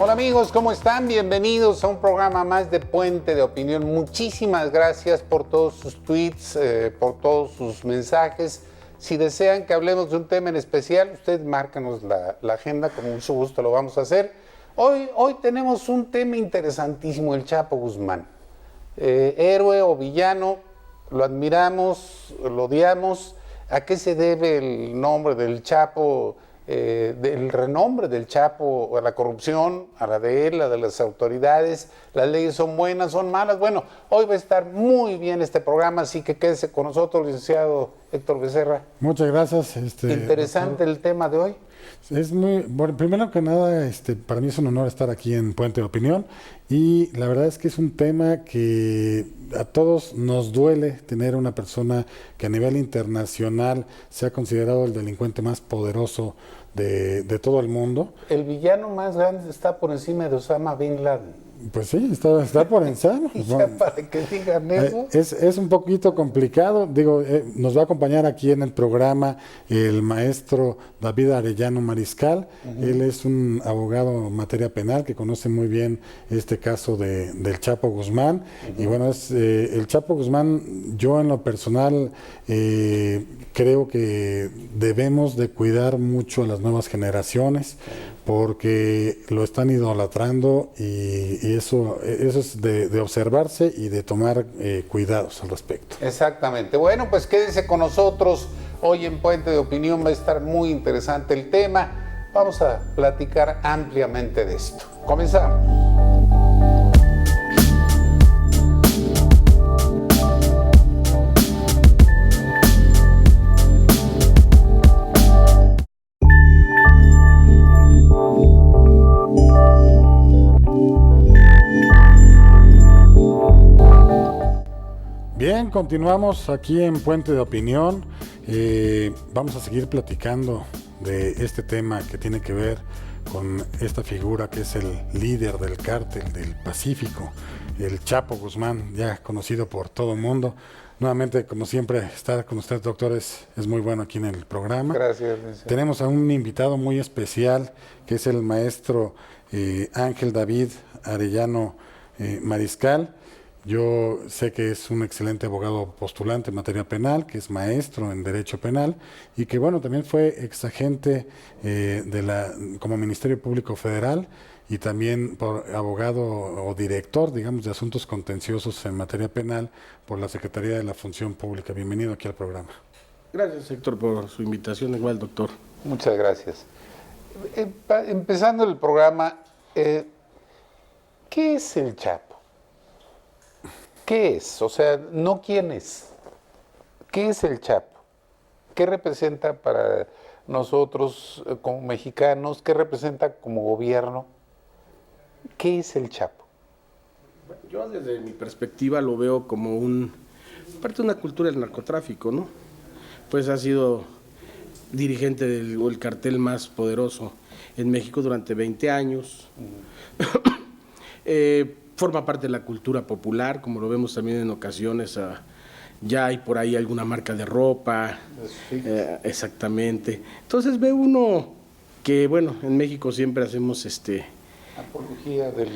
Hola amigos, ¿cómo están? Bienvenidos a un programa más de Puente de Opinión. Muchísimas gracias por todos sus tweets, por todos sus mensajes. Si desean que hablemos de un tema en especial, ustedes márcanos la agenda, con mucho gusto lo vamos a hacer. Hoy tenemos un tema interesantísimo, el Chapo Guzmán. Héroe o villano, lo admiramos, lo odiamos. ¿A qué se debe el nombre del Chapo? Del renombre del Chapo, a la corrupción, a la de él, a la de las autoridades. Las leyes son buenas, son malas. Bueno, hoy va a estar muy bien este programa, así que quédese con nosotros, licenciado Héctor Becerra. Muchas gracias. Interesante el tema de hoy. Es muy, bueno, primero que nada, para mí es un honor estar aquí en Puente de Opinión, y la verdad es que es un tema que a todos nos duele tener una persona que a nivel internacional se ha considerado el delincuente más poderoso de todo el mundo. El villano más grande está por encima de Osama Bin Laden. Pues sí, está por encima. Y ya para que digan eso. Es un poquito complicado. Digo, nos va a acompañar aquí en el programa el maestro David Arellano Mariscal. Él es un abogado en materia penal que conoce muy bien este caso del Chapo Guzmán. Y bueno, el Chapo Guzmán, yo en lo personal creo que debemos de cuidar mucho a las nuevas generaciones, porque lo están idolatrando, y eso es de observarse y de tomar cuidados al respecto. Exactamente. Bueno, pues quédense con nosotros. Hoy en Puente de Opinión va a estar muy interesante el tema. Vamos a platicar ampliamente de esto. Comenzamos. Bien, continuamos aquí en Puente de Opinión. Vamos a seguir platicando de este tema que tiene que ver con esta figura que es el líder del cártel del Pacífico, el Chapo Guzmán, ya conocido por todo el mundo. Nuevamente, como siempre, estar con usted, doctor, es muy bueno aquí en el programa. Gracias. Tenemos a un invitado muy especial, que es el maestro Ángel David Arellano Mariscal. Yo sé que es un excelente abogado postulante en materia penal, que es maestro en Derecho Penal, y que bueno, también fue exagente como Ministerio Público Federal, y también por abogado o director, digamos, de asuntos contenciosos en materia penal por la Secretaría de la Función Pública. Bienvenido aquí al programa. Gracias, Héctor, por su invitación, igual, doctor. Muchas gracias. Empezando el programa, ¿qué es el Chapo? ¿Qué es? O sea, no quién es. ¿Qué es el Chapo? ¿Qué representa para nosotros como mexicanos? ¿Qué representa como gobierno? ¿Qué es el Chapo? Yo desde mi perspectiva lo veo como parte de una cultura del narcotráfico, ¿no? Pues ha sido dirigente del cartel más poderoso en México durante 20 años. Forma parte de la cultura popular, como lo vemos también en ocasiones. Ya hay por ahí alguna marca de ropa. Exactamente. Entonces ve uno que, bueno, en México siempre hacemos apología de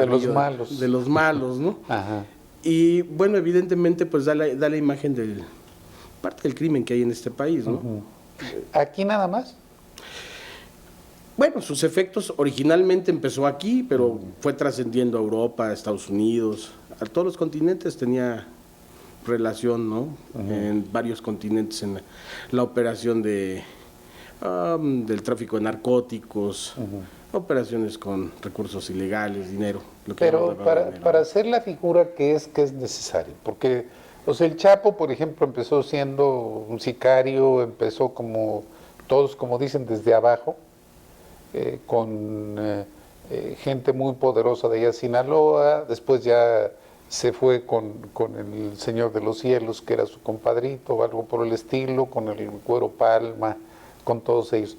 los malos. De los malos, ¿no? Ajá. Y bueno, evidentemente pues da la imagen del parte del crimen que hay en este país, ¿no? ¿Aquí nada más? Bueno, sus efectos originalmente empezó aquí, pero fue trascendiendo a Europa, a Estados Unidos, a todos los continentes tenía relación, ¿no? En varios continentes, en la operación del tráfico de narcóticos, operaciones con recursos ilegales, dinero. Pero para hacer la figura que es necesario, porque o sea, el Chapo, por ejemplo, empezó siendo un sicario, empezó como todos, como dicen, desde abajo, con gente muy poderosa de allá Sinaloa, después ya se fue con el Señor de los Cielos, que era su compadrito, o algo por el estilo, con el Güero Palma, con todos ellos.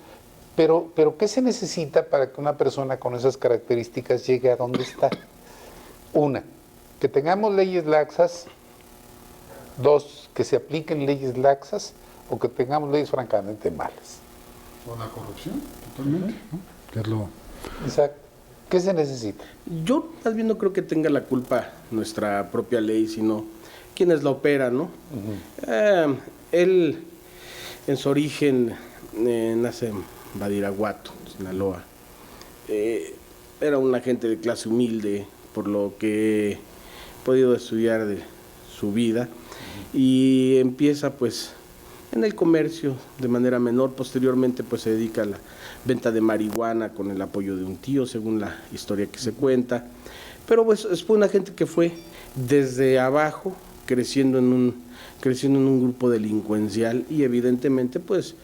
Pero ¿qué se necesita para que una persona con esas características llegue a donde está? Una, que tengamos leyes laxas. Dos, que se apliquen leyes laxas, o que tengamos leyes francamente malas. O la corrupción, totalmente, ¿no? Que es Exacto. ¿Qué se necesita? Yo más bien no creo que tenga la culpa nuestra propia ley, sino quienes la operan, ¿no? Él, en su origen, nace en Badiraguato, Sinaloa. Era un agente de clase humilde, por lo que he podido estudiar de su vida, y empieza pues en el comercio de manera menor. Posteriormente pues se dedica a la venta de marihuana con el apoyo de un tío, según la historia que se cuenta. Pero pues fue una gente que fue desde abajo creciendo en un grupo delincuencial, y evidentemente pues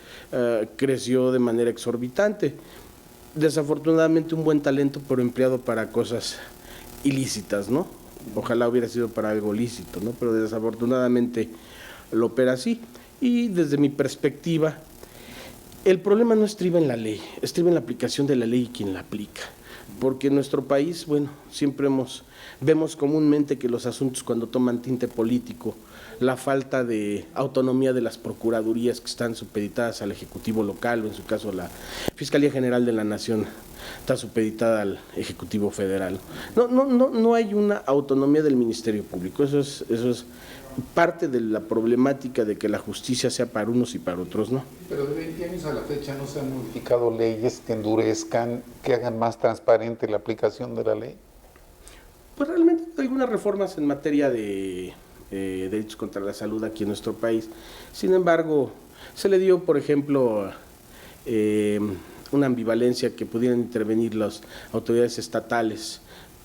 creció de manera exorbitante. Desafortunadamente un buen talento, pero empleado para cosas ilícitas, ¿no? Ojalá hubiera sido para algo lícito, ¿no? Pero desafortunadamente lo opera así. Y desde mi perspectiva, el problema no estriba en la ley, estriba en la aplicación de la ley y quien la aplica. Porque en nuestro país, bueno, siempre vemos comúnmente que los asuntos, cuando toman tinte político, la falta de autonomía de las procuradurías que están supeditadas al Ejecutivo local, o en su caso la Fiscalía General de la Nación está supeditada al Ejecutivo Federal. No hay una autonomía del Ministerio Público. Eso es parte de la problemática de que la justicia sea para unos y para otros, ¿no? Pero de 20 años a la fecha no se han modificado leyes que endurezcan, que hagan más transparente la aplicación de la ley. Pues realmente hay algunas reformas en materia de delitos contra la salud aquí en nuestro país. Sin embargo, se le dio, por ejemplo, una ambivalencia que pudieran intervenir las autoridades estatales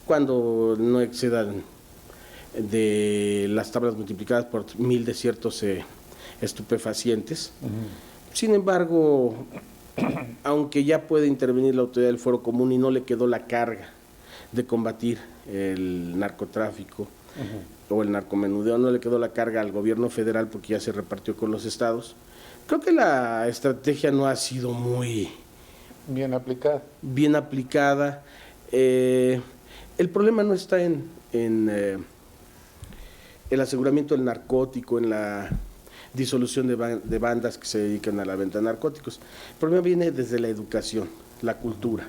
cuando no excedan de las tablas multiplicadas por 1000 de ciertos estupefacientes. Sin embargo, aunque ya puede intervenir la autoridad del Fuero Común y no le quedó la carga de combatir el narcotráfico o el narcomenudeo, no le quedó la carga al gobierno federal porque ya se repartió con los estados, creo que la estrategia no ha sido muy bien aplicada. Bien aplicada. El problema no está en el aseguramiento del narcótico, en la disolución de bandas que se dedican a la venta de narcóticos. El problema viene desde la educación, la cultura.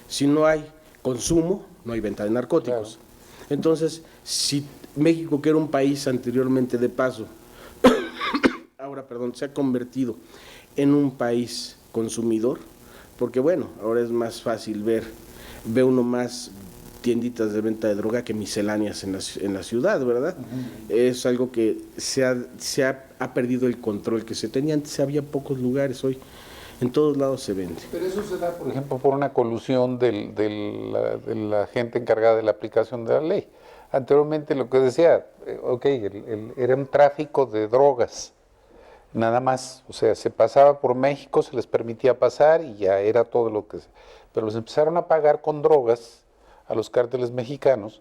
Si no hay consumo, no hay venta de narcóticos. Claro. Entonces, si México, que era un país anteriormente de paso, ahora, se ha convertido en un país consumidor, porque bueno, ahora es más fácil ve uno más tienditas de venta de droga que misceláneas en la ciudad, ¿verdad? Es algo que se ha perdido el control que se tenía. Antes había pocos lugares, hoy en todos lados se vende. Pero eso se da, por ejemplo, por una colusión de la gente encargada de la aplicación de la ley. Anteriormente lo que decía, era un tráfico de drogas, nada más. O sea, se pasaba por México, se les permitía pasar y ya era todo lo que... Pero los empezaron a pagar con drogas a los cárteles mexicanos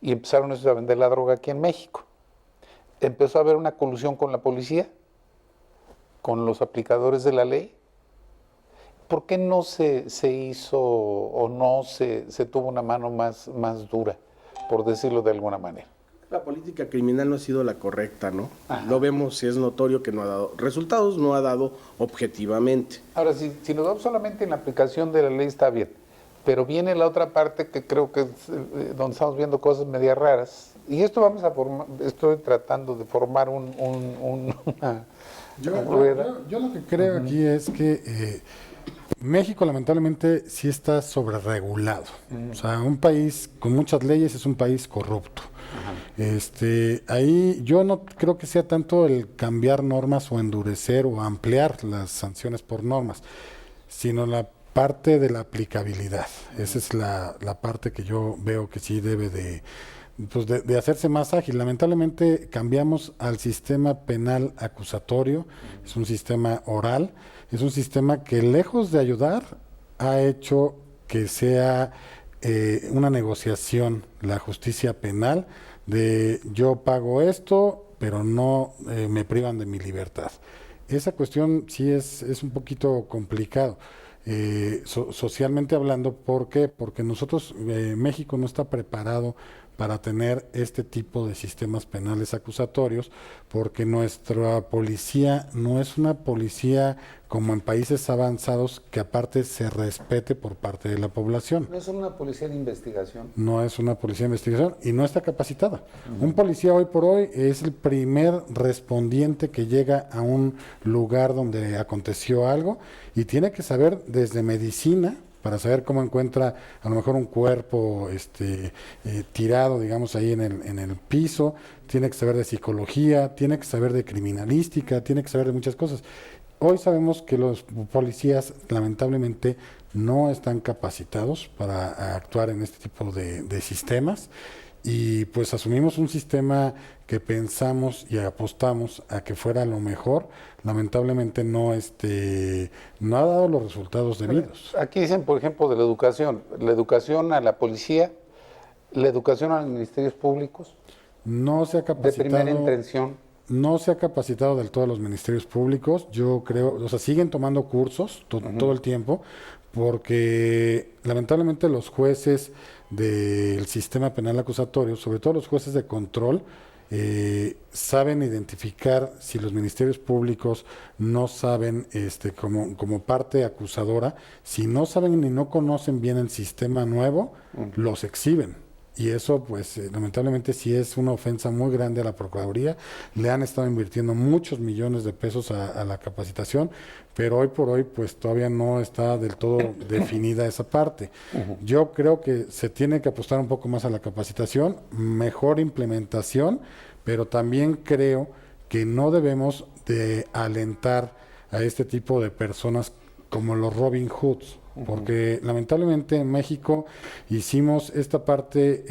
y empezaron a vender la droga aquí en México. Empezó a haber una colusión con la policía, con los aplicadores de la ley. ¿Por qué no se hizo o no se tuvo una mano más dura, por decirlo de alguna manera? La política criminal no ha sido la correcta, ¿no? Ajá. Lo vemos y es notorio que no ha dado resultados, no ha dado objetivamente. Ahora, si nos vamos solamente en la aplicación de la ley está bien, pero viene la otra parte que creo que es donde estamos viendo cosas medias raras, y esto vamos a formar, estoy tratando de formar una rueda. Yo lo que creo aquí es que México lamentablemente sí está sobreregulado. O sea, un país con muchas leyes es un país corrupto. Ahí yo no creo que sea tanto el cambiar normas o endurecer o ampliar las sanciones por normas, sino la parte de la aplicabilidad. Esa es la parte que yo veo que sí debe de hacerse más ágil. Lamentablemente cambiamos al sistema penal acusatorio, es un sistema oral, es un sistema que lejos de ayudar ha hecho que sea una negociación, la justicia penal, de yo pago esto, pero no me privan de mi libertad. Esa cuestión sí es un poquito complicado. Socialmente hablando, ¿por qué? Porque México no está preparado para tener este tipo de sistemas penales acusatorios, porque nuestra policía no es una policía como en países avanzados que aparte se respete por parte de la población. No es una policía de investigación. No es una policía de investigación y no está capacitada. Un policía hoy por hoy es el primer respondiente que llega a un lugar donde aconteció algo y tiene que saber desde medicina, para saber cómo encuentra a lo mejor un cuerpo tirado, digamos, ahí en el piso, tiene que saber de psicología, tiene que saber de criminalística, tiene que saber de muchas cosas. Hoy sabemos que los policías lamentablemente no están capacitados para actuar en este tipo de sistemas y pues asumimos un sistema que pensamos y apostamos a que fuera lo mejor, lamentablemente no no ha dado los resultados debidos. Aquí dicen, por ejemplo, de la educación a la policía, la educación a los ministerios públicos, No se ha de capacitado. primera intención. No se ha capacitado del todo a los ministerios públicos, yo creo, o sea, siguen tomando cursos todo el tiempo, porque lamentablemente los jueces del sistema penal acusatorio, sobre todo los jueces de control, saben identificar si los ministerios públicos no saben, como parte acusadora, si no saben ni no conocen bien el sistema nuevo, los exhiben. Y eso, pues, lamentablemente sí es una ofensa muy grande a la Procuraduría. Le han estado invirtiendo muchos millones de pesos a la capacitación, pero hoy por hoy, pues, todavía no está del todo definida esa parte. Yo creo que se tiene que apostar un poco más a la capacitación, mejor implementación, pero también creo que no debemos de alentar a este tipo de personas como los Robin Hoods. Porque lamentablemente en México hicimos esta parte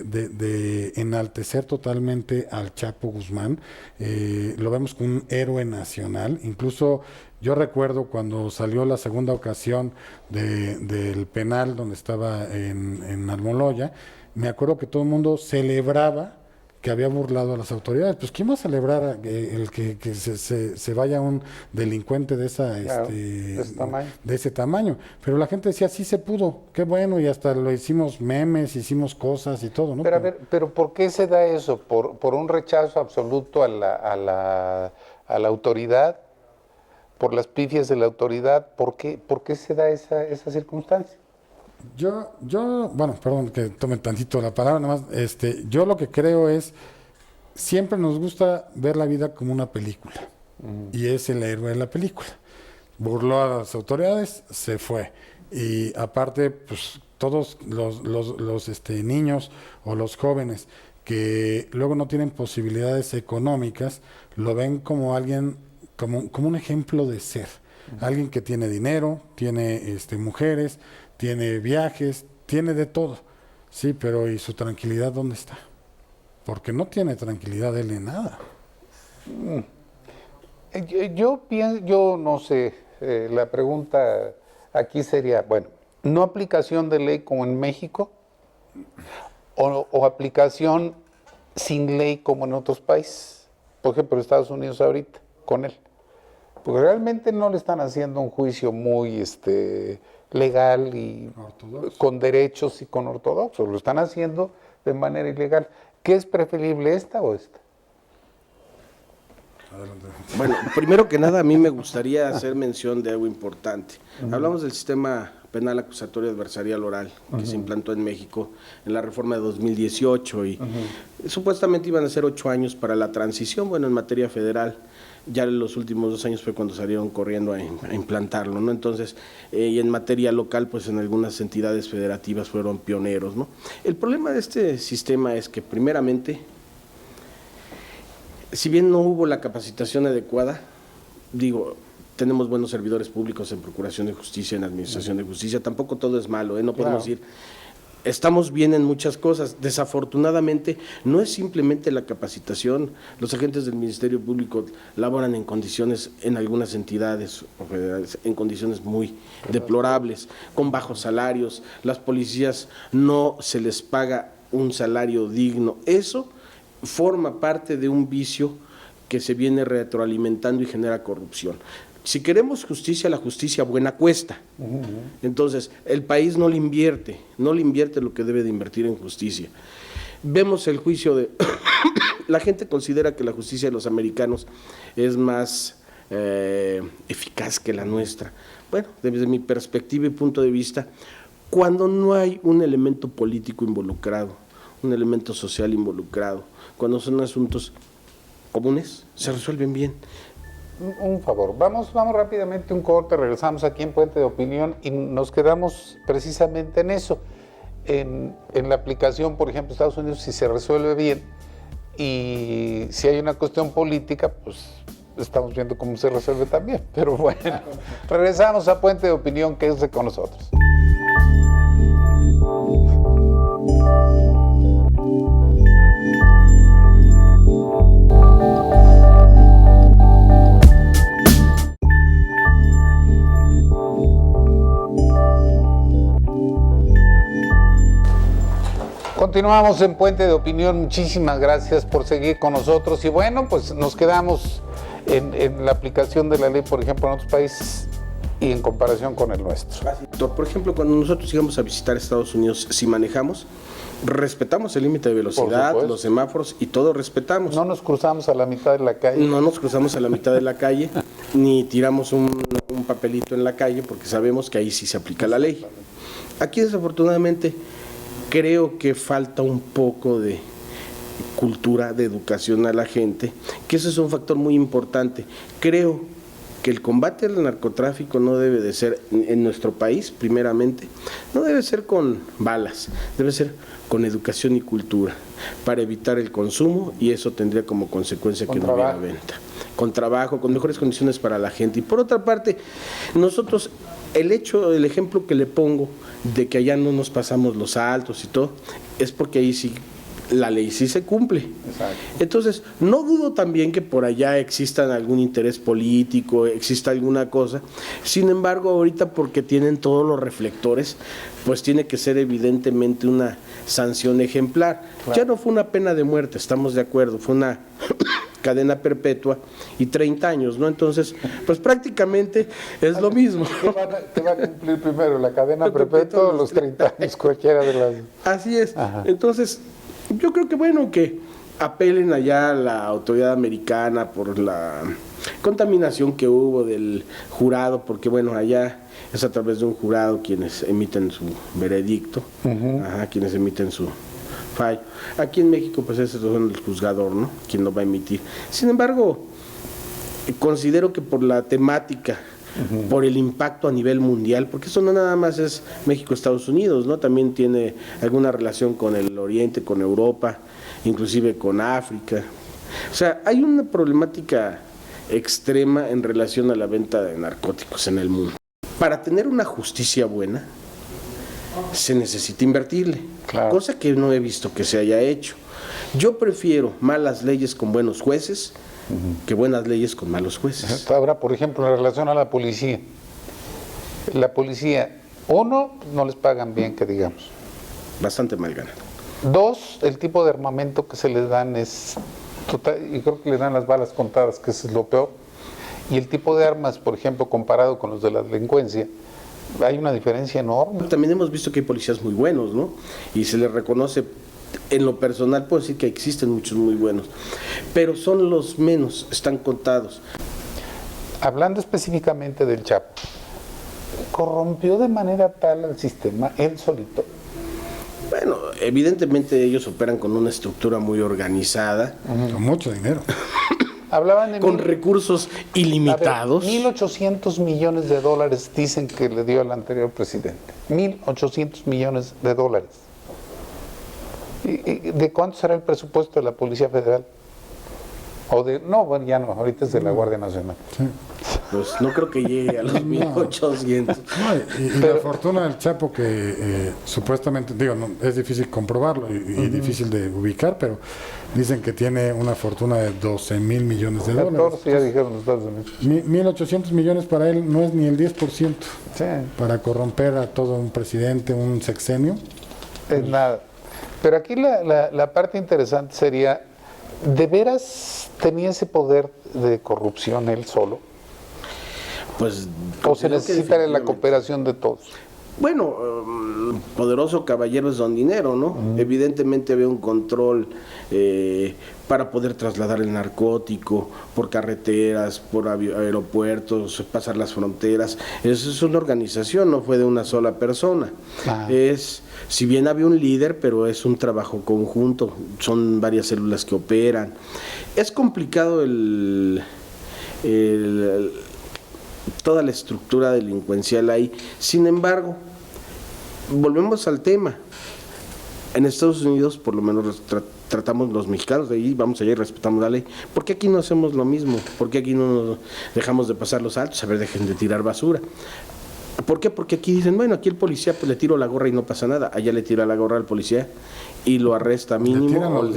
de enaltecer totalmente al Chapo Guzmán, lo vemos como un héroe nacional. Incluso yo recuerdo cuando salió la segunda ocasión del penal donde estaba en Almoloya, me acuerdo que todo el mundo celebraba que había burlado a las autoridades. Pues ¿quién va a celebrar el que se vaya un delincuente de Claro, de ese tamaño? de ese tamaño? Pero la gente decía, sí se pudo, qué bueno, y hasta lo hicimos memes, hicimos cosas y todo, ¿no? Pero a ver, ¿pero por qué se da eso? ¿Por un rechazo absoluto a la autoridad? ¿Por las pifias de la autoridad? ¿Por qué se da esa circunstancia? Bueno, perdón que tome tantito la palabra, nada más, yo lo que creo es, siempre nos gusta ver la vida como una película, y es el héroe de la película. Burló a las autoridades, se fue, y aparte, pues, todos los niños o los jóvenes que luego no tienen posibilidades económicas, lo ven como alguien, como un ejemplo de ser, alguien que tiene dinero, tiene mujeres, tiene viajes, tiene de todo, sí, pero ¿y su tranquilidad dónde está? Porque no tiene tranquilidad él en nada. Yo no sé, la pregunta aquí sería, bueno, ¿no aplicación de ley como en México? ¿O aplicación sin ley como en otros países? Por ejemplo, Estados Unidos ahorita, con él. Porque realmente no le están haciendo un juicio muy legal y Ortodoxo. con derechos y con ortodoxos. Lo están haciendo de manera ilegal. ¿Qué es preferible, esta o esta? Adelante. Bueno, primero que nada, a mí me gustaría hacer mención de algo importante. Hablamos del sistema penal acusatorio adversarial oral que se implantó en México en la reforma de 2018 y supuestamente iban a ser 8 años para la transición, bueno, en materia federal. Ya en los últimos 2 años fue cuando salieron corriendo a implantarlo, ¿no? Entonces, y en materia local, pues en algunas entidades federativas fueron pioneros, ¿no? El problema de este sistema es que, primeramente, si bien no hubo la capacitación adecuada, tenemos buenos servidores públicos en Procuración de Justicia, en Administración de Justicia, tampoco todo es malo, no podemos decir, estamos bien en muchas cosas. Desafortunadamente, no es simplemente la capacitación. Los agentes del Ministerio Público laboran en condiciones, en algunas entidades o federales, en condiciones muy deplorables, con bajos salarios. Las policías no se les paga un salario digno. Eso forma parte de un vicio que se viene retroalimentando y genera corrupción. Si queremos justicia, la justicia buena cuesta. Entonces, el país no le invierte lo que debe de invertir en justicia. vemos el juicio de... La gente considera que la justicia de los americanos es más eficaz que la nuestra. Bueno, desde mi perspectiva y punto de vista, cuando no hay un elemento político involucrado, un elemento social involucrado, cuando son asuntos comunes, se resuelven bien. Un favor, vamos rápidamente a un corte, regresamos aquí en Puente de Opinión y nos quedamos precisamente en eso. En la aplicación, por ejemplo, Estados Unidos, si se resuelve bien y si hay una cuestión política, pues estamos viendo cómo se resuelve también. Pero bueno, regresamos a Puente de Opinión, quédense con nosotros. Continuamos en Puente de Opinión, muchísimas gracias por seguir con nosotros y bueno, pues nos quedamos en la aplicación de la ley, por ejemplo, en otros países y en comparación con el nuestro. Por ejemplo, cuando nosotros íbamos a visitar Estados Unidos, si manejamos, respetamos el límite de velocidad, los semáforos y todo respetamos. No nos cruzamos a la mitad de la calle. No nos cruzamos a la mitad de la calle, ni tiramos un papelito en la calle, porque sabemos que ahí sí se aplica la ley. Aquí, desafortunadamente, creo que falta un poco de cultura, de educación a la gente, que eso es un factor muy importante. Creo que el combate al narcotráfico no debe de ser, en nuestro país, primeramente, no debe ser con balas, debe ser con educación y cultura, para evitar el consumo, y eso tendría como consecuencia que no hubiera venta. Con trabajo, con mejores condiciones para la gente. Y por otra parte, nosotros, el ejemplo que le pongo de que allá no nos pasamos los altos y todo, es porque ahí sí la ley sí se cumple. Exacto. Entonces, no dudo también que por allá exista algún interés político, exista alguna cosa. Sin embargo, ahorita porque tienen todos los reflectores, pues tiene que ser evidentemente una sanción ejemplar. Claro. Ya no fue una pena de muerte, estamos de acuerdo, fue una cadena perpetua y 30 años, ¿no? Entonces, pues prácticamente es lo mismo. ¿Qué va a cumplir primero, la cadena perpetua o los 30 años, cualquiera de las? Así es. Ajá. Entonces, yo creo que bueno que apelen allá a la autoridad americana por la contaminación que hubo del jurado, porque bueno, allá es a través de un jurado quienes emiten su veredicto, quienes emiten su fallo. Aquí en México pues es el juzgador, ¿no?, quien lo va a emitir. Sin embargo, considero que por la temática, por el impacto a nivel mundial, porque eso no nada más es México-Estados Unidos, ¿no?, también tiene alguna relación con el Oriente, con Europa, inclusive con África. O sea, hay una problemática extrema en relación a la venta de narcóticos en el mundo. Para tener una justicia buena, se necesita invertirle, claro, cosa que no he visto que se haya hecho. Yo prefiero malas leyes con buenos jueces que buenas leyes con malos jueces. Ahora, por ejemplo, en relación a la policía, uno, no les pagan bien, que digamos. Bastante mal ganado. Dos, el tipo de armamento que se les dan es total, y creo que les dan las balas contadas, que eso es lo peor. Y el tipo de armas, por ejemplo, comparado con los de la delincuencia, hay una diferencia enorme. También hemos visto que hay policías muy buenos, ¿no? Y se les reconoce, en lo personal puedo decir que existen muchos muy buenos, pero son los menos, están contados. Hablando específicamente del Chapo, ¿corrompió de manera tal al sistema él solito? Bueno, evidentemente ellos operan con una estructura muy organizada. Con mucho dinero. Hablaban de con recursos ilimitados. 1.800 millones de dólares dicen que le dio al anterior presidente. 1.800 millones de dólares. ¿Y de cuánto será el presupuesto de la Policía Federal? No, bueno, ya no, ahorita es de la Guardia Nacional. Sí. Pues no creo que llegue a los 1.800. No, y la fortuna del Chapo que supuestamente, es difícil comprobarlo y difícil de ubicar, pero dicen que tiene una fortuna de 12,000 millones de dólares. 14, ya dijeron los Estados Unidos. 1.800 millones para él no es ni el 10%. Sí. Para corromper a todo un presidente, un sexenio. Es nada. Pero aquí la parte interesante sería, ¿de veras tenía ese poder de corrupción él solo? Pues, ¿O se necesita la cooperación de todos? Bueno, poderoso caballero es don dinero, ¿no? Evidentemente había un control para poder trasladar el narcótico por carreteras, por aeropuertos, pasar las fronteras. Eso es una organización, no fue de una sola persona. Si bien había un líder, pero es un trabajo conjunto, son varias células que operan. Es complicado toda la estructura delincuencial ahí. Sin embargo, volvemos al tema. En Estados Unidos, por lo menos tratamos los mexicanos de ahí, vamos allá y respetamos la ley. ¿Por qué aquí no hacemos lo mismo? ¿Por qué aquí no nos dejamos de pasar los altos? A ver, dejen de tirar basura. ¿Por qué? Porque aquí dicen, bueno, aquí el policía pues le tiro la gorra y no pasa nada. Allá le tira la gorra al policía y lo arresta mínimo. Le tiran los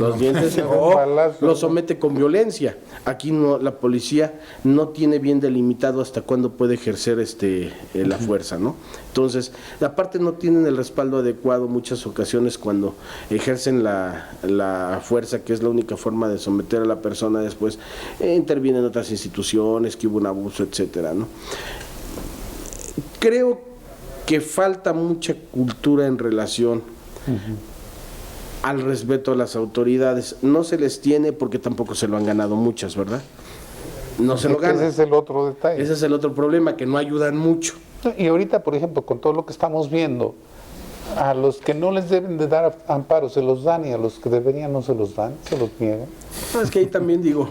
dientes. O lo somete con violencia. Aquí no, la policía no tiene bien delimitado hasta cuándo puede ejercer la fuerza, ¿no? Entonces, aparte no tienen el respaldo adecuado muchas ocasiones cuando ejercen la fuerza, que es la única forma de someter a la persona después. Intervienen otras instituciones, que hubo un abuso, etcétera, ¿no? Creo que falta mucha cultura en relación al respeto a las autoridades. No se les tiene porque tampoco se lo han ganado muchas, ¿verdad? No se lo ganan. Ese es el otro detalle. Ese es el otro problema, que no ayudan mucho. Y ahorita, por ejemplo, con todo lo que estamos viendo, a los que no les deben de dar amparo se los dan, y a los que deberían no se los dan, se los niegan. No, es que ahí también digo,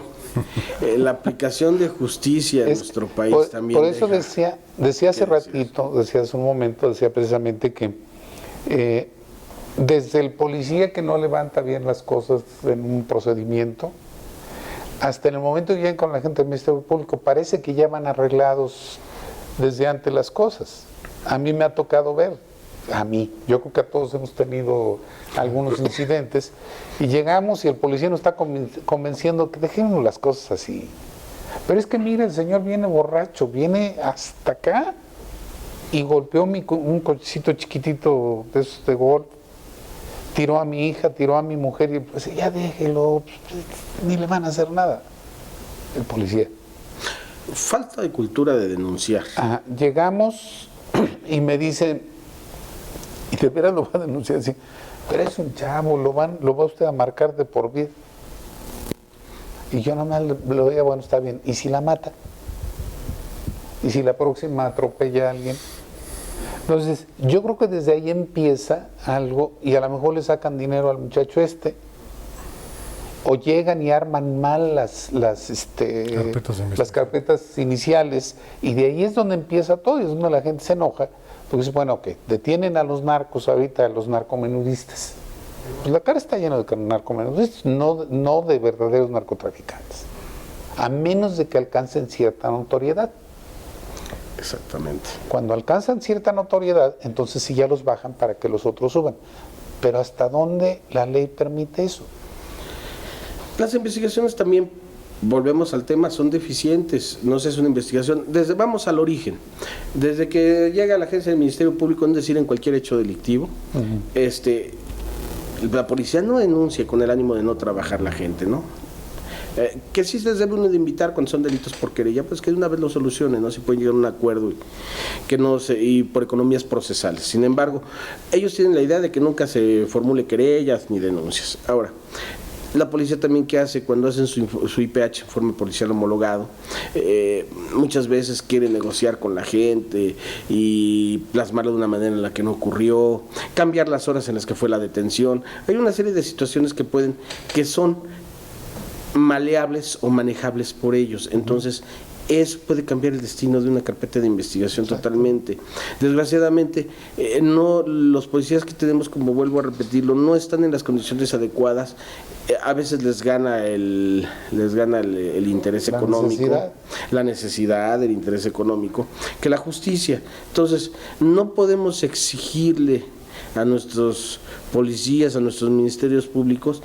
la aplicación de justicia en nuestro país también. Por eso decía hace ratito, decía hace un momento, decía precisamente que desde el policía que no levanta bien las cosas en un procedimiento, hasta en el momento que llegan con la gente del Ministerio Público, parece que ya van arreglados desde antes las cosas. A mí me ha tocado ver, yo creo que a todos hemos tenido algunos incidentes, y llegamos y el policía nos está convenciendo que dejemos las cosas así. Pero es que mira, el señor viene borracho, viene hasta acá y golpeó un cochecito chiquitito de esos de golf, tiró a mi hija, tiró a mi mujer, y pues ya déjelo, ni le van a hacer nada. El policía. Falta de cultura de denunciar. Llegamos y me dicen, y de veras lo va a denunciar así, pero es un chavo, lo va usted a marcar de por vida. Y yo nada más le digo, bueno, está bien, ¿y si la mata? ¿Y si la próxima atropella a alguien? Entonces, yo creo que desde ahí empieza algo, y a lo mejor le sacan dinero al muchacho o llegan y arman mal las carpetas iniciales, y de ahí es donde empieza todo, y es donde la gente se enoja, porque dice, bueno, ok, detienen a los narcos ahorita, a los narcomenudistas. Pues la cara está llena de narcomenudistas, no de verdaderos narcotraficantes, a menos de que alcancen cierta notoriedad. Exactamente. Cuando alcanzan cierta notoriedad, entonces sí ya los bajan para que los otros suban. Pero ¿hasta dónde la ley permite eso? Las investigaciones también, volvemos al tema, son deficientes. No se hace una investigación. Vamos al origen. Desde que llega la agencia del Ministerio Público, es decir, en cualquier hecho delictivo, la policía no denuncia con el ánimo de no trabajar la gente, ¿no? Que sí se debe uno de invitar cuando son delitos por querella, pues que de una vez lo solucionen, ¿no? Si pueden llegar a un acuerdo y por economías procesales. Sin embargo, ellos tienen la idea de que nunca se formule querellas ni denuncias. Ahora, la policía también, ¿qué hace? Cuando hacen su IPH, informe policial homologado, muchas veces quiere negociar con la gente y plasmarlo de una manera en la que no ocurrió, cambiar las horas en las que fue la detención. Hay una serie de situaciones que son maleables o manejables por ellos. Entonces, eso puede cambiar el destino de una carpeta de investigación. Exacto. Totalmente. Desgraciadamente, los policías que tenemos, como vuelvo a repetirlo, no están en las condiciones adecuadas. A veces les gana el interés económico, la necesidad, el interés económico, que la justicia. Entonces, no podemos exigirle a nuestros policías, a nuestros ministerios públicos,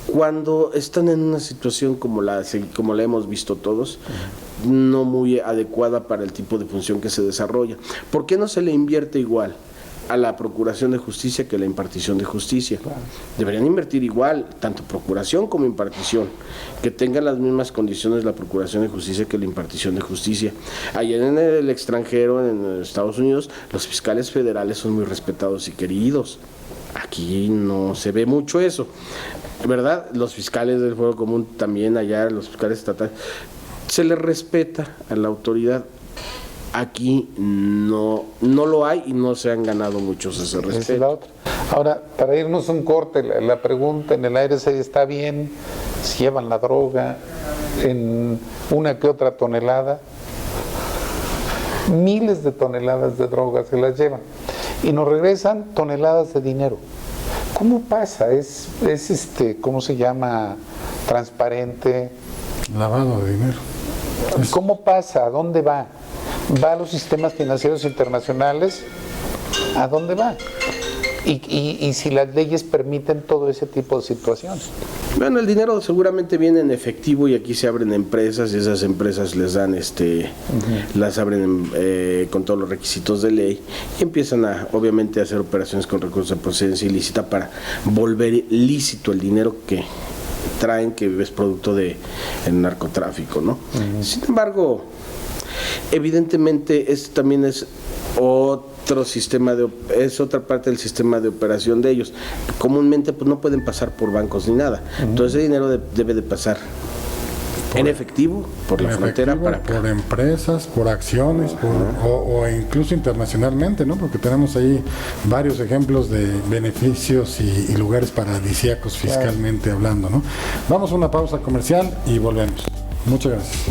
cuando están en una situación como la hemos visto todos, no muy adecuada para el tipo de función que se desarrolla. ¿Por qué no se le invierte igual a la procuración de justicia que la impartición de justicia. Deberían invertir igual, tanto procuración como impartición, que tengan las mismas condiciones la procuración de justicia que la impartición de justicia. Allá en el extranjero, en Estados Unidos, los fiscales federales son muy respetados y queridos. Aquí no se ve mucho eso, ¿verdad? Los fiscales del fuero común también allá, los fiscales estatales, se les respeta a la autoridad. Aquí no lo hay y no se han ganado muchos ese respeto. Esa es la otra. Ahora, para irnos a un corte, la pregunta en el aire sería, ¿está bien si llevan la droga en una que otra tonelada? Miles de toneladas de drogas se las llevan y nos regresan toneladas de dinero. ¿Cómo pasa? ¿Es ¿cómo se llama? Transparente. Lavado de dinero. ¿Cómo pasa? ¿A dónde va? ¿Va a los sistemas financieros internacionales? ¿A dónde va? Y si las leyes permiten todo ese tipo de situaciones. Bueno, el dinero seguramente viene en efectivo y aquí se abren empresas y esas empresas les dan las abren con todos los requisitos de ley y empiezan obviamente a hacer operaciones con recursos de procedencia ilícita para volver lícito el dinero que traen, que es producto del narcotráfico, ¿no? Sin embargo, evidentemente esto también es otro sistema es otra parte del sistema de operación de ellos. Comúnmente pues no pueden pasar por bancos ni nada. Entonces ese dinero debe de pasar en efectivo por la frontera para acá. Por empresas, por acciones, o incluso internacionalmente, ¿no? Porque tenemos ahí varios ejemplos de beneficios y lugares paradisíacos fiscalmente hablando, ¿no? Vamos a una pausa comercial y volvemos. Muchas gracias.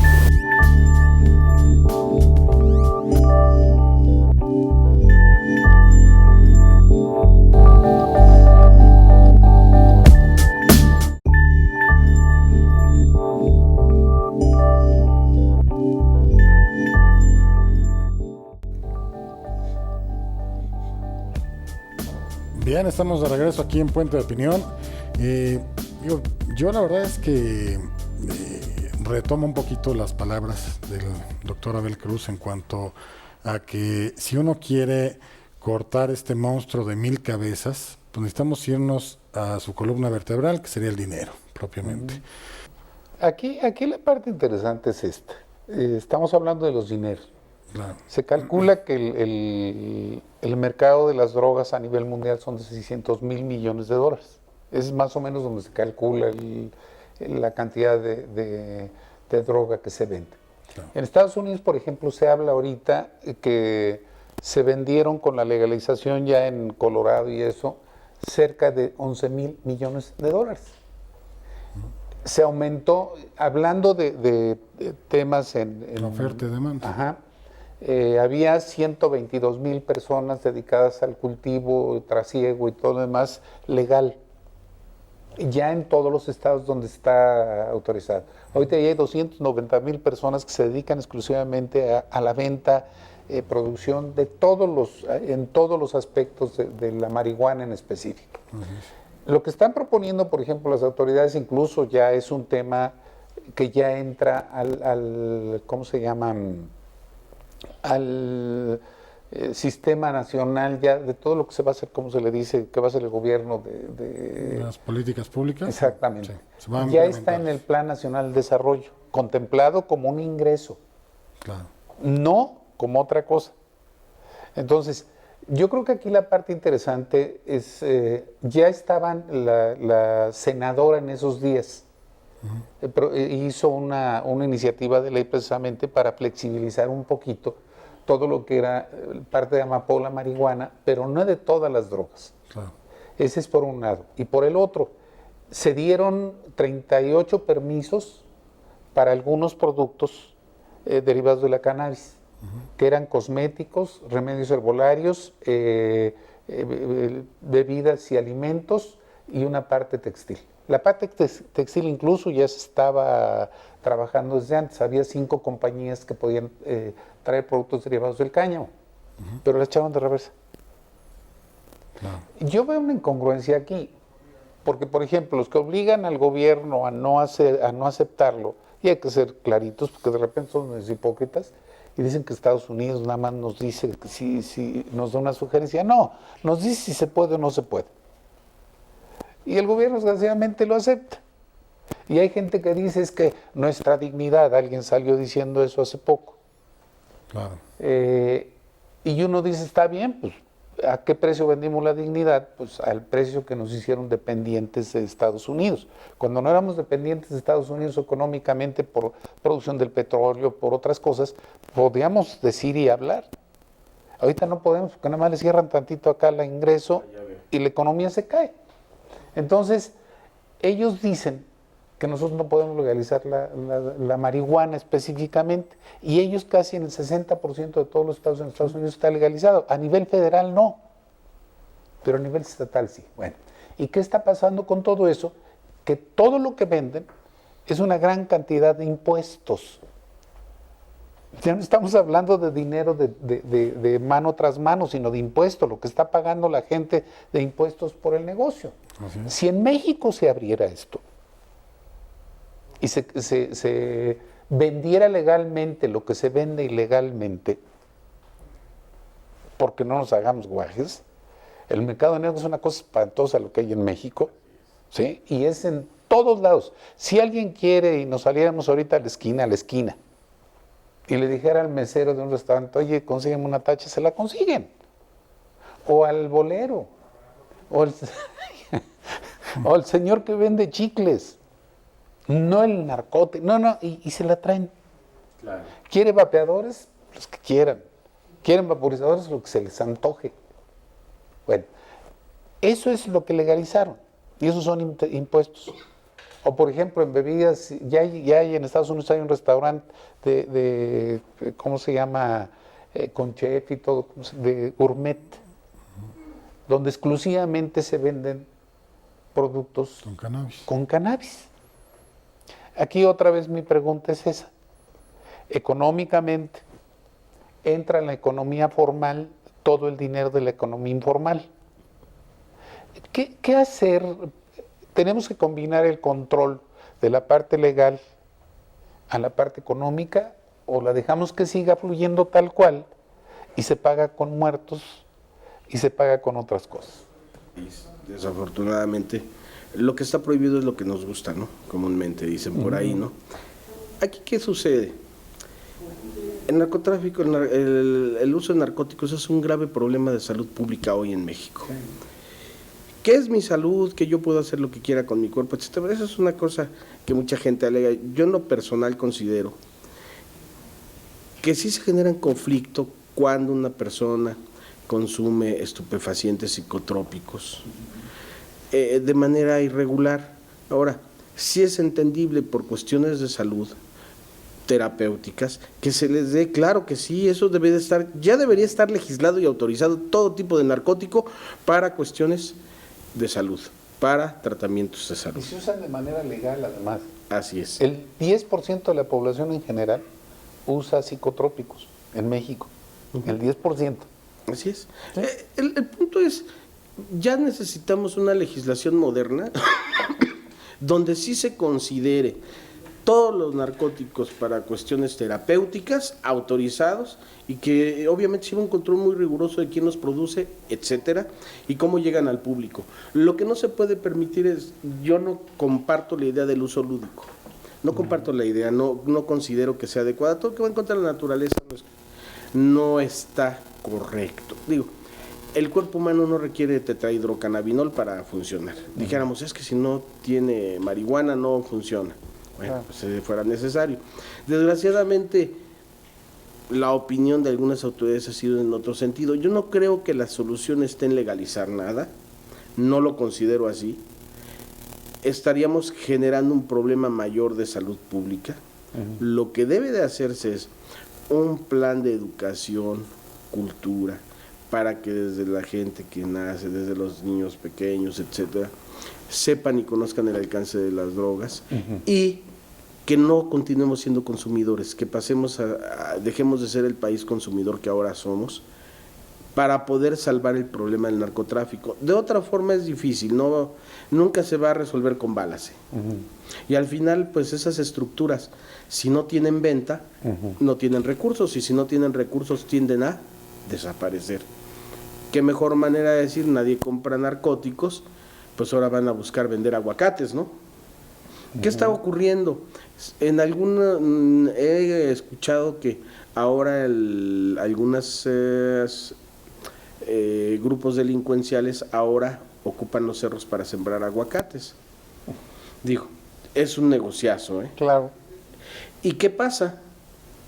Bien, estamos de regreso aquí en Puente de Opinión. Yo la verdad es que retomo un poquito las palabras del doctor Abel Cruz en cuanto a que si uno quiere cortar este monstruo de 1000 cabezas, pues necesitamos irnos a su columna vertebral, que sería el dinero, propiamente. Aquí la parte interesante es esta. Estamos hablando de los dineros. Claro. Se calcula que el mercado de las drogas a nivel mundial son de 600,000 millones de dólares. Es más o menos donde se calcula la cantidad de droga que se vende. Claro. En Estados Unidos, por ejemplo, se habla ahorita que se vendieron con la legalización ya en Colorado y eso, cerca de 11,000 millones de dólares. Se aumentó, hablando de temas en oferta y demanda. Ajá. Había 122,000 personas dedicadas al cultivo, trasiego y todo lo demás legal, ya en todos los estados donde está autorizado. Ahorita ya hay 290,000 personas que se dedican exclusivamente a la venta, producción en todos los aspectos de la marihuana en específico. Lo que están proponiendo, por ejemplo, las autoridades, incluso ya es un tema que ya entra al ¿cómo se llama? Al sistema nacional ya de todo lo que se va a hacer, como se le dice, que va a hacer el gobierno de las políticas públicas. Exactamente. Sí, ya está en el Plan Nacional de Desarrollo, contemplado como un ingreso, claro, no como otra cosa. Entonces, yo creo que aquí la parte interesante es, ya estaban la senadora en esos días, hizo una iniciativa de ley precisamente para flexibilizar un poquito todo lo que era parte de amapola, marihuana, pero no de todas las drogas. claro. Ese es por un lado. Y por el otro, se dieron 38 permisos para algunos productos derivados de la cannabis, que eran cosméticos, remedios herbolarios, bebidas y alimentos y una parte textil. La parte textil incluso ya se estaba trabajando desde antes. Había 5 compañías que podían traer productos derivados del cáñamo, pero las echaban de reversa. Claro. Yo veo una incongruencia aquí, porque por ejemplo, los que obligan al gobierno a no aceptarlo, y hay que ser claritos, porque de repente son unos hipócritas, y dicen que Estados Unidos nada más nos dice que si nos da una sugerencia. No, nos dice si se puede o no se puede. Y el gobierno desgraciadamente lo acepta. Y hay gente que dice es que nuestra dignidad, alguien salió diciendo eso hace poco. Claro. Y uno dice, está bien, pues ¿a qué precio vendimos la dignidad? Pues al precio que nos hicieron dependientes de Estados Unidos. Cuando no éramos dependientes de Estados Unidos económicamente por producción del petróleo, por otras cosas, podíamos decir y hablar. Ahorita no podemos porque nada más le cierran tantito acá el ingreso y la economía se cae. Entonces, ellos dicen que nosotros no podemos legalizar la marihuana específicamente, y ellos casi en el 60% de todos los estados en Estados Unidos está legalizado. A nivel federal no, pero a nivel estatal sí. Bueno, ¿y qué está pasando con todo eso? Que todo lo que venden es una gran cantidad de impuestos. Ya no estamos hablando de dinero de mano tras mano, sino de impuestos, lo que está pagando la gente de impuestos por el negocio. Si en México se abriera esto, y se vendiera legalmente lo que se vende ilegalmente, porque no nos hagamos guajes, el mercado negro es una cosa espantosa lo que hay en México, ¿sí? Y es en todos lados. Si alguien quiere y nos saliéramos ahorita a la esquina, y le dijera al mesero de un restaurante, oye, consígueme una tacha, se la consiguen. O al bolero, o el señor que vende chicles. No el narcótico, no, y se la traen. Claro. ¿Quiere vapeadores? Los que quieran. ¿Quieren vaporizadores? Lo que se les antoje. Bueno, eso es lo que legalizaron, y esos son impuestos. O por ejemplo, en bebidas, ya hay en Estados Unidos hay un restaurante de ¿cómo se llama? Con chef y todo, de gourmet, donde exclusivamente se venden productos con cannabis. Aquí otra vez mi pregunta es esa. Económicamente, entra en la economía formal todo el dinero de la economía informal. ¿Qué hacer? Tenemos que combinar el control de la parte legal a la parte económica, o la dejamos que siga fluyendo tal cual y se paga con muertos y se paga con otras cosas. Y desafortunadamente, lo que está prohibido es lo que nos gusta, ¿no? Comúnmente dicen por ahí, ¿no? Aquí, ¿qué sucede? El narcotráfico, el uso de narcóticos es un grave problema de salud pública hoy en México. ¿Qué es mi salud? Que yo puedo hacer lo que quiera con mi cuerpo, etcétera. Eso es una cosa que mucha gente alega. Yo en lo personal considero que sí se genera un conflicto cuando una persona consume estupefacientes psicotrópicos de manera irregular. Ahora, sí es entendible por cuestiones de salud terapéuticas que se les dé, claro que sí, eso debe de estar, ya debería estar legislado y autorizado todo tipo de narcótico para cuestiones de salud, para tratamientos de salud. Y se usan de manera legal además. Así es. El 10% de la población en general usa psicotrópicos en México, el 10%. Así es. ¿Sí? El punto es, ya necesitamos una legislación moderna donde sí se considere todos los narcóticos para cuestiones terapéuticas autorizados, y que obviamente lleva un control muy riguroso de quién los produce, etcétera, y cómo llegan al público. Lo que no se puede permitir es, yo no comparto la idea del uso lúdico, no comparto la idea, no considero que sea adecuada. Todo lo que va en contra de la naturaleza no está correcto. Digo, el cuerpo humano no requiere tetrahidrocannabinol para funcionar. Dijéramos, es que si no tiene marihuana no funciona. Bueno, pues si fuera necesario. Desgraciadamente, la opinión de algunas autoridades ha sido en otro sentido. Yo no creo que la solución esté en legalizar nada, no lo considero así. Estaríamos generando un problema mayor de salud pública. Lo que debe de hacerse es un plan de educación, cultura, para que desde la gente que nace, desde los niños pequeños, etcétera, sepan y conozcan el alcance de las drogas, y que no continuemos siendo consumidores, que pasemos dejemos de ser el país consumidor que ahora somos, para poder salvar el problema del narcotráfico. De otra forma es difícil, nunca se va a resolver con balas. Y al final, pues esas estructuras, si no tienen venta, no tienen recursos, y si no tienen recursos tienden a desaparecer. ¿Qué mejor manera de decir? Nadie compra narcóticos, pues ahora van a buscar vender aguacates, ¿no? ¿Qué está ocurriendo? He escuchado que ahora algunos grupos delincuenciales ahora ocupan los cerros para sembrar aguacates. Digo, es un negociazo, ¿eh? Claro. ¿Y qué pasa?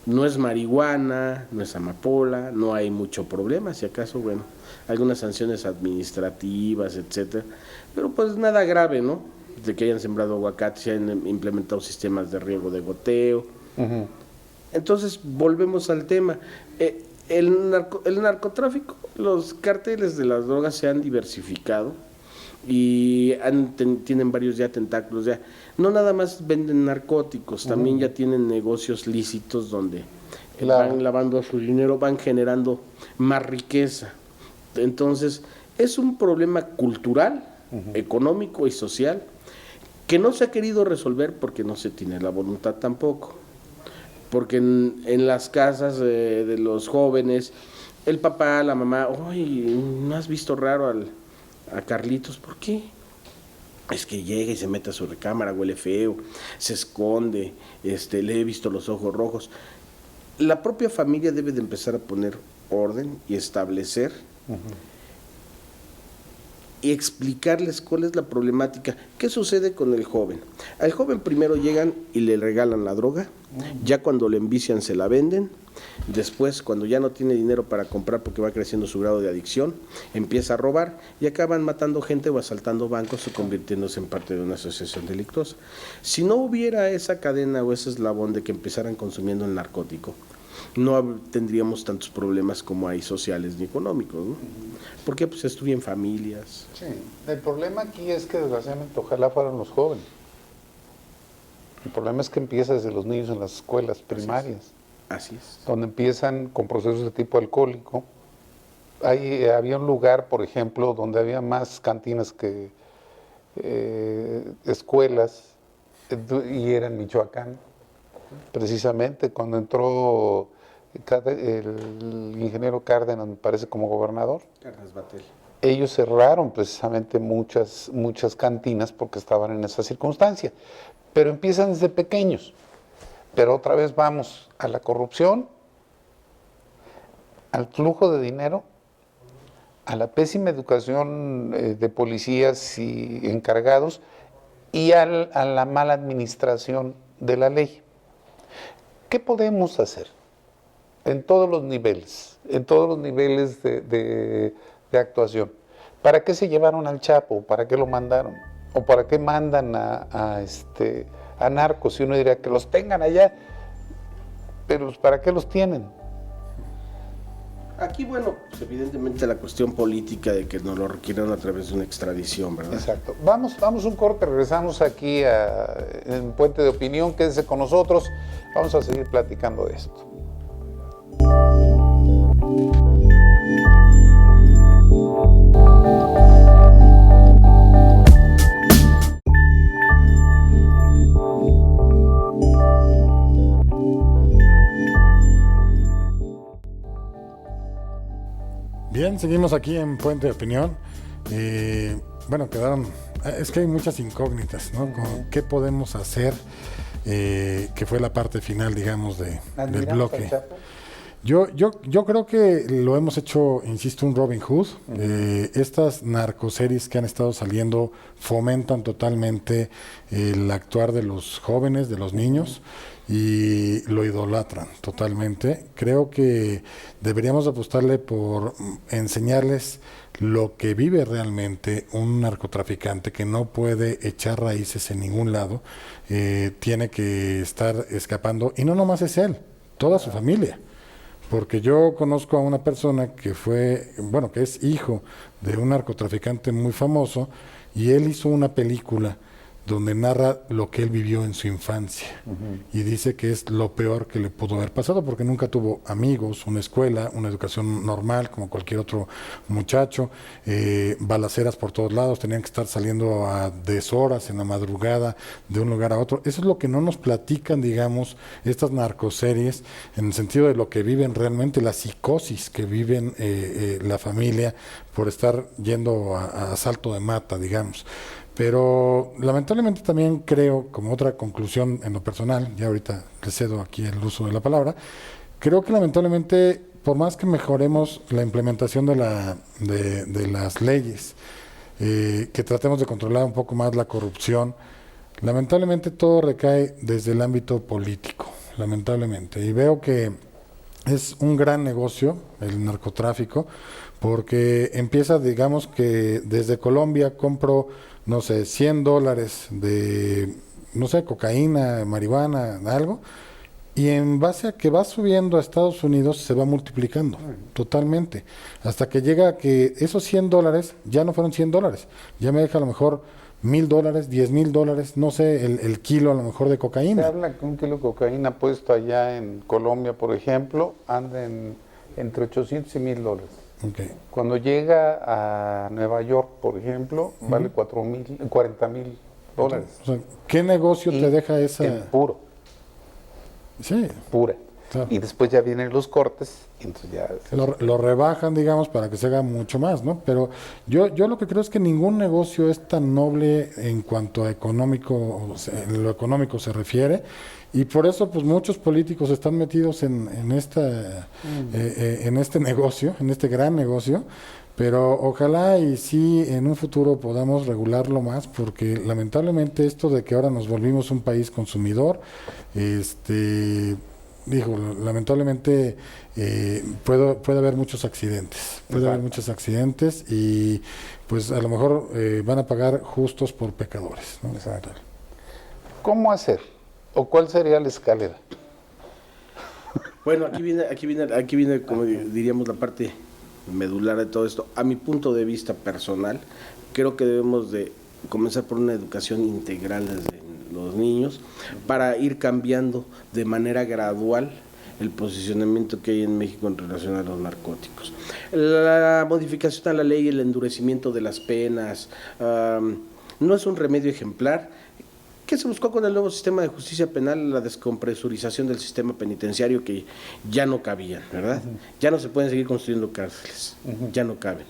No es marihuana, no es amapola, no hay mucho problema, si acaso, bueno, algunas sanciones administrativas, etcétera, pero pues nada grave, ¿no? De que hayan sembrado aguacates, se hayan implementado sistemas de riego de goteo. Entonces, volvemos al tema. El narcotráfico, los cárteles de las drogas se han diversificado y tienen varios ya tentáculos. Ya no nada más venden narcóticos, también ya tienen negocios lícitos donde van lavando su dinero, van generando más riqueza. Entonces, es un problema cultural, económico y social que no se ha querido resolver porque no se tiene la voluntad tampoco. Porque en las casas de los jóvenes, el papá, la mamá, oye, ¿no has visto raro a Carlitos? ¿Por qué? Es que llega y se mete a su recámara, huele feo, se esconde, le he visto los ojos rojos. La propia familia debe de empezar a poner orden y establecer y explicarles cuál es la problemática. ¿Qué sucede con el joven? Al joven primero llegan y le regalan la droga, ya cuando le envician se la venden, después cuando ya no tiene dinero para comprar porque va creciendo su grado de adicción, empieza a robar y acaban matando gente o asaltando bancos o convirtiéndose en parte de una asociación delictuosa. Si no hubiera esa cadena o ese eslabón de que empezaran consumiendo el narcótico, no tendríamos tantos problemas como hay sociales ni económicos, ¿no? Porque pues estudian familias. Sí. El problema aquí es que desgraciadamente ojalá fueran los jóvenes. El problema es que empieza desde los niños en las escuelas primarias. Así es. Donde empiezan con procesos de tipo alcohólico. Había un lugar, por ejemplo, donde había más cantinas que escuelas, y era en Michoacán. Precisamente cuando entró el ingeniero Cárdenas, me parece, como gobernador, Cárdenas Batel. Ellos cerraron precisamente muchas cantinas porque estaban en esa circunstancia. Pero empiezan desde pequeños. Pero otra vez vamos a la corrupción, al flujo de dinero, a la pésima educación de policías y encargados y a la mala administración de la ley. ¿Qué podemos hacer? En todos los niveles de actuación. ¿Para qué se llevaron al Chapo? ¿Para qué lo mandaron? ¿O para qué mandan a narcos? Y uno diría que los tengan allá, pero ¿para qué los tienen? Aquí, bueno, pues evidentemente la cuestión política de que nos lo requieran a través de una extradición, ¿verdad? Exacto. Vamos un corte, regresamos aquí en Puente de Opinión, quédese con nosotros, vamos a seguir platicando de esto. Bien, seguimos aquí en Puente de Opinión. Bueno, es que hay muchas incógnitas, ¿no? ¿Qué podemos hacer? Que fue la parte final, digamos, del bloque. Yo creo que lo hemos hecho, insisto, un Robin Hood. Estas narcoseries que han estado saliendo fomentan totalmente el actuar de los jóvenes, de los niños, y lo idolatran totalmente. Creo que deberíamos apostarle por enseñarles lo que vive realmente un narcotraficante que no puede echar raíces en ningún lado, tiene que estar escapando, y no nomás es él, toda su familia. Porque yo conozco a una persona que que es hijo de un narcotraficante muy famoso, y él hizo una película donde narra lo que él vivió en su infancia. Y dice que es lo peor que le pudo haber pasado, porque nunca tuvo amigos, una escuela, una educación normal como cualquier otro muchacho, balaceras por todos lados, tenían que estar saliendo a deshoras en la madrugada de un lugar a otro. Eso es lo que no nos platican, digamos, estas narcoseries, en el sentido de lo que viven realmente, la psicosis que viven la familia por estar yendo a salto de mata, digamos. Pero lamentablemente también creo, como otra conclusión en lo personal, ya ahorita le cedo aquí el uso de la palabra, creo que lamentablemente, por más que mejoremos la implementación de las leyes, que tratemos de controlar un poco más la corrupción, lamentablemente todo recae desde el ámbito político, lamentablemente. Y veo que es un gran negocio el narcotráfico, porque empieza, digamos que desde Colombia compro, no sé, $100 de, no sé, cocaína, marihuana, algo, y en base a que va subiendo a Estados Unidos se va multiplicando totalmente, hasta que llega a que esos $100 ya no fueron $100, ya me deja a lo mejor $1,000, $10,000, no sé, el kilo a lo mejor de Se cocaína. habla que un kilo de cocaína puesto allá en Colombia, por ejemplo, anda entre 800 y $1,000. Okay. Cuando llega a Nueva York, por ejemplo, vale 40,000 dólares. O sea, ¿qué negocio Y te deja en esa? puro, Sí, pura. claro. Y después ya vienen los cortes, y entonces ya... Lo rebajan, digamos, para que se haga mucho más, ¿no? Pero yo lo que creo es que ningún negocio es tan noble en cuanto a económico, en lo económico se refiere, y por eso pues muchos políticos están metidos en este negocio, en este gran negocio, pero ojalá y sí en un futuro podamos regularlo más, porque lamentablemente esto de que ahora nos volvimos un país consumidor, digo, lamentablemente puede haber muchos accidentes, y pues a lo mejor van a pagar justos por pecadores, ¿no? Exacto. ¿Cómo hacer? ¿O cuál sería la escalera? Bueno, aquí viene, como diríamos, la parte medular de todo esto. A mi punto de vista personal, creo que debemos de comenzar por una educación integral desde los niños para ir cambiando de manera gradual el posicionamiento que hay en México en relación a los narcóticos. La modificación a la ley, el endurecimiento de las penas, no es un remedio ejemplar. ¿Qué se buscó con el nuevo sistema de justicia penal? La descompresurización del sistema penitenciario, que ya no cabían, ¿verdad? Ya no se pueden seguir construyendo cárceles, ya no caben.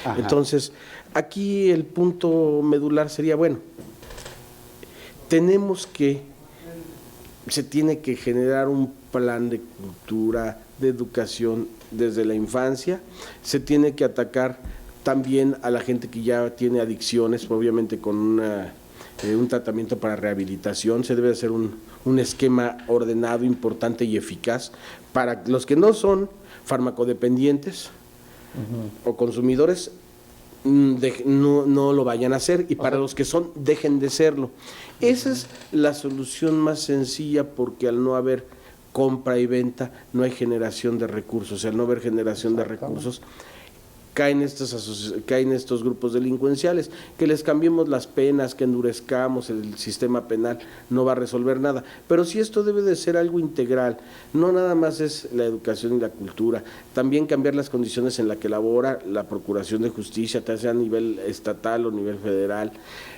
Ajá. Entonces, aquí el punto medular sería, bueno, se tiene que generar un plan de cultura, de educación desde la infancia, se tiene que atacar también a la gente que ya tiene adicciones, obviamente con un tratamiento para rehabilitación. Se debe hacer un esquema ordenado, importante y eficaz para los que no son farmacodependientes o consumidores, no lo vayan a hacer, y para los que son, dejen de serlo. Esa es la solución más sencilla, porque al no haber compra y venta no hay generación de recursos, al no haber generación de recursos caen estos grupos delincuenciales. Que les cambiemos las penas, que endurezcamos el sistema penal, no va a resolver nada. Pero sí, esto debe de ser algo integral, no nada más es la educación y la cultura, también cambiar las condiciones en las que labora la Procuración de Justicia, ya sea a nivel estatal o a nivel federal.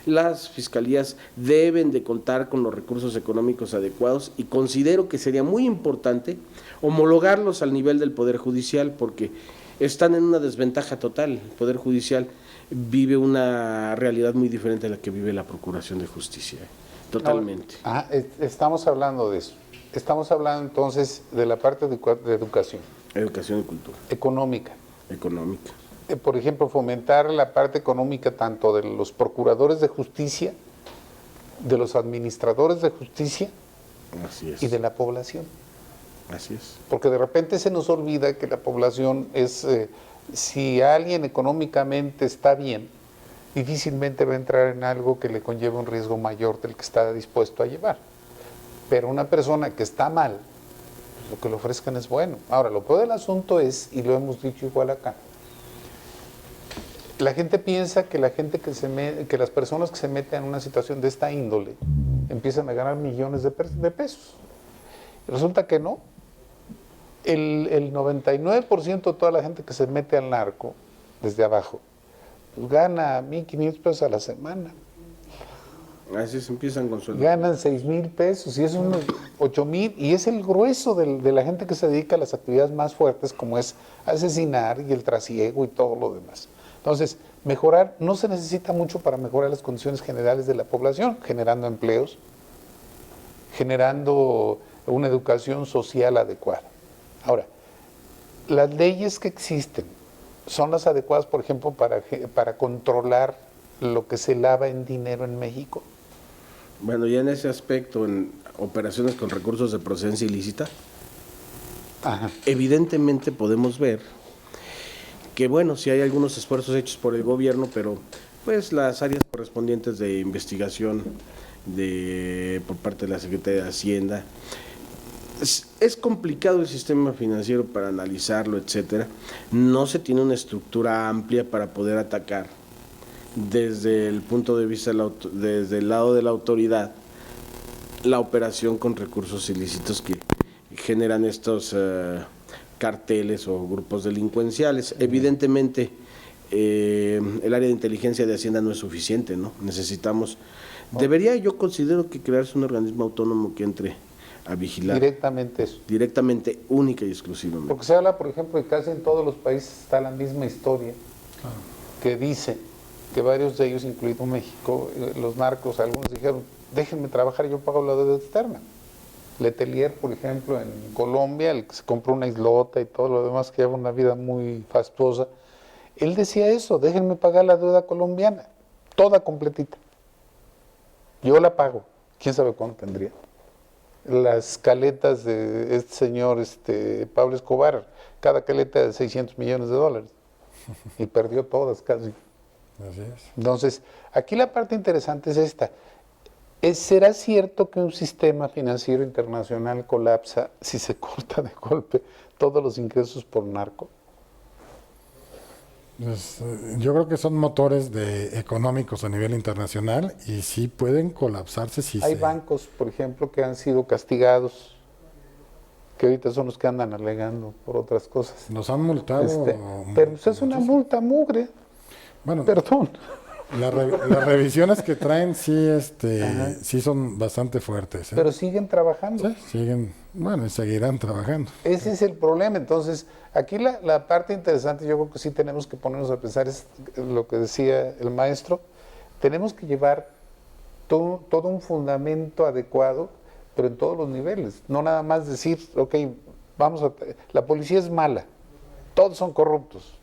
Las fiscalías deben de contar con los recursos económicos adecuados, y considero que sería muy importante homologarlos al nivel del Poder Judicial, porque están en una desventaja total. El Poder Judicial vive una realidad muy diferente a la que vive la Procuración de Justicia, totalmente. Estamos hablando de eso. Estamos hablando entonces de la parte de educación. Educación y cultura. Económica. Económica. Por ejemplo, fomentar la parte económica tanto de los procuradores de justicia, de los administradores de justicia, Así es. y de la población. Así es. Porque de repente se nos olvida que la población es, si alguien económicamente está bien, difícilmente va a entrar en algo que le conlleve un riesgo mayor del que está dispuesto a llevar. Pero una persona que está mal, lo que le ofrezcan es bueno. Ahora, lo peor del asunto es, y lo hemos dicho igual acá, La gente piensa que que las personas que se meten en una situación de esta índole empiezan a ganar millones de pesos. Resulta que no. El 99% de toda la gente que se mete al narco desde abajo, pues gana 1,500 pesos a la semana. Así se empiezan con sueldo. Ganan 6,000 pesos y es unos 8,000, y es el grueso de la gente que se dedica a las actividades más fuertes, como es asesinar y el trasiego y todo lo demás. Entonces, mejorar, no se necesita mucho para mejorar las condiciones generales de la población, generando empleos, generando una educación social adecuada. Ahora, las leyes que existen son las adecuadas, por ejemplo, para controlar lo que se lava en dinero en México. Bueno, ya en ese aspecto, en operaciones con recursos de procedencia ilícita, Ajá. evidentemente podemos ver que, bueno, sí hay algunos esfuerzos hechos por el gobierno, pero pues las áreas correspondientes de investigación por parte de la Secretaría de Hacienda, es complicado el sistema financiero para analizarlo, etcétera. No se tiene una estructura amplia para poder atacar desde el punto de vista desde el lado de la autoridad la operación con recursos ilícitos que generan estos carteles o grupos delincuenciales. Evidentemente el área de inteligencia de Hacienda no es suficiente, ¿no? Yo considero que crearse un organismo autónomo que entre a vigilar Directamente eso. directamente, única y exclusivamente. Porque se habla, por ejemplo, que casi en todos los países está la misma historia, que dice que varios de ellos, incluido México, los narcos, algunos dijeron, déjenme trabajar, yo pago la deuda externa. Letelier, por ejemplo, en Colombia, el que se compró una islota y todo lo demás, que lleva una vida muy fastuosa, él decía eso, déjenme pagar la deuda colombiana, toda completita. Yo la pago, quién sabe cuánto tendría. Las caletas de este señor Pablo Escobar, cada caleta de $600 millones, y perdió todas casi. Así es. Entonces, aquí la parte interesante es esta. ¿Será cierto que un sistema financiero internacional colapsa si se corta de golpe todos los ingresos por narco? Pues, yo creo que son motores económicos a nivel internacional y sí pueden colapsarse si Hay bancos, por ejemplo, que han sido castigados, que ahorita son los que andan alegando por otras cosas. Nos han multado. Pero pues es una multa mugre. Bueno, Perdón. las revisiones que traen sí son bastante fuertes. Pero siguen trabajando. Sí, siguen, bueno, y seguirán trabajando. Ese es el problema. Entonces, aquí la parte interesante, yo creo que sí tenemos que ponernos a pensar, es lo que decía el maestro, tenemos que llevar todo un fundamento adecuado, pero en todos los niveles. No nada más decir, ok, la policía es mala, todos son corruptos.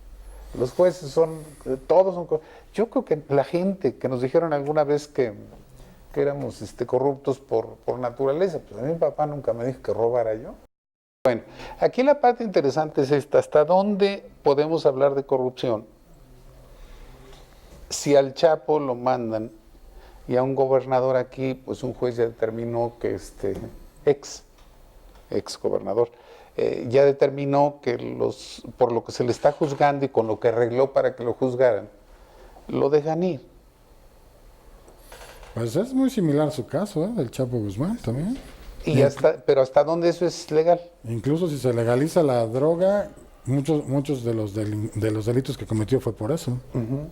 Los jueces todos son corruptos. Yo creo que la gente que nos dijeron alguna vez que éramos corruptos por naturaleza, pues a mi papá nunca me dijo que robara yo. Bueno, aquí la parte interesante es esta, ¿hasta dónde podemos hablar de corrupción? Si al Chapo lo mandan y a un gobernador aquí, pues un juez ya determinó que ex gobernador, ya determinó que por lo que se le está juzgando y con lo que arregló para que lo juzgaran, lo dejan ir. Pues es muy similar su caso, del Chapo Guzmán también. Pero ¿hasta dónde eso es legal? Incluso si se legaliza la droga, muchos de los delitos que cometió fue por eso.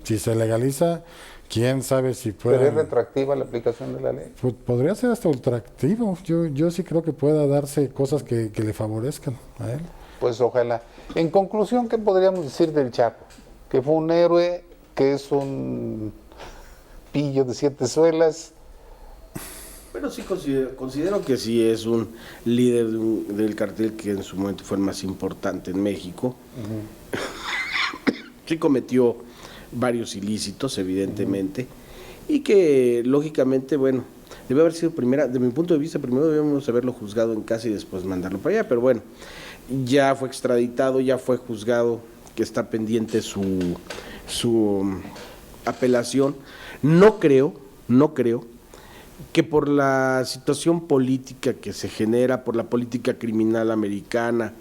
Si se legaliza, quién sabe si puede. ¿Pero es retroactiva la aplicación de la ley? Pues podría ser hasta ultraactivo. Yo sí creo que pueda darse cosas que le favorezcan a él. Pues ojalá. En conclusión, ¿qué podríamos decir del Chapo? Que fue un héroe, que es un pillo de 7 suelas. Bueno, sí considero que sí es un líder del cartel que en su momento fue el más importante en México. Sí cometió varios ilícitos, evidentemente, y que lógicamente, bueno, debe haber sido de mi punto de vista, primero debemos haberlo juzgado en casa y después mandarlo para allá, pero bueno, ya fue extraditado, ya fue juzgado, que está pendiente su apelación. No creo que por la situación política que se genera, por la política criminal americana,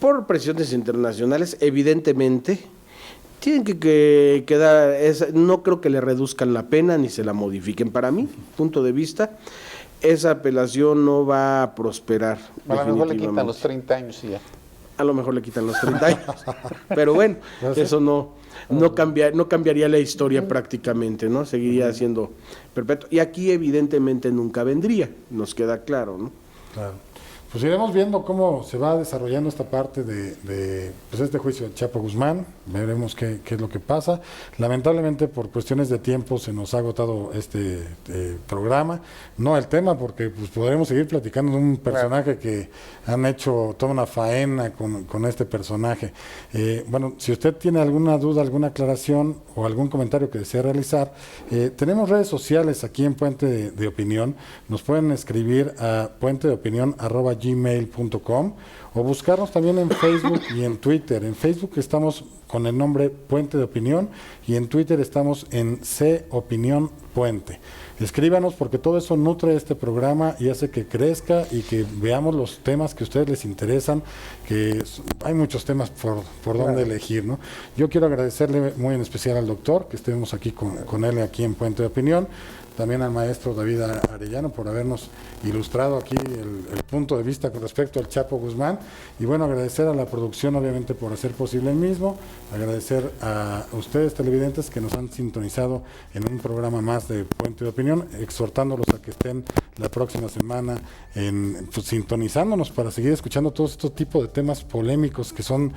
por presiones internacionales, evidentemente Tienen que quedar, no creo que le reduzcan la pena ni se la modifiquen. Para mí, punto de vista, esa apelación no va a prosperar. A lo mejor le quitan los 30 años y ya. A lo mejor le quitan los 30 años. Pero bueno, eso no cambiaría la historia prácticamente, ¿no? Seguiría siendo perpetuo. Y aquí evidentemente nunca vendría, nos queda claro, ¿no? Claro. Pues iremos viendo cómo se va desarrollando esta parte pues este juicio de Chapo Guzmán, veremos qué es lo que pasa. Lamentablemente por cuestiones de tiempo se nos ha agotado este programa, no el tema, porque pues podremos seguir platicando de un personaje que han hecho toda una faena con este personaje. Bueno, si usted tiene alguna duda, alguna aclaración o algún comentario que desea realizar, tenemos redes sociales aquí en Puente de Opinión, nos pueden escribir a puentedeopinion@gmail.com o buscarnos también en Facebook y en Twitter. En Facebook estamos con el nombre Puente de Opinión y en Twitter estamos en C Opinión Puente. Escríbanos porque todo eso nutre este programa y hace que crezca y que veamos los temas que a ustedes les interesan, que hay muchos temas por donde elegir, ¿no? Yo quiero agradecerle muy en especial al doctor, que estemos aquí con él aquí en Puente de Opinión, también al maestro David Arellano por habernos ilustrado aquí el punto de vista con respecto al Chapo Guzmán, y bueno, agradecer a la producción obviamente por hacer posible el mismo, agradecer a ustedes televidentes que nos han sintonizado en un programa más de Puente de Opinión, exhortándolos a que estén la próxima semana pues, sintonizándonos para seguir escuchando todos estos tipos de temas polémicos que son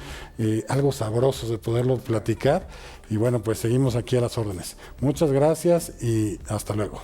algo sabrosos de poderlo platicar, y bueno, pues seguimos aquí a las órdenes. Muchas gracias y hasta luego.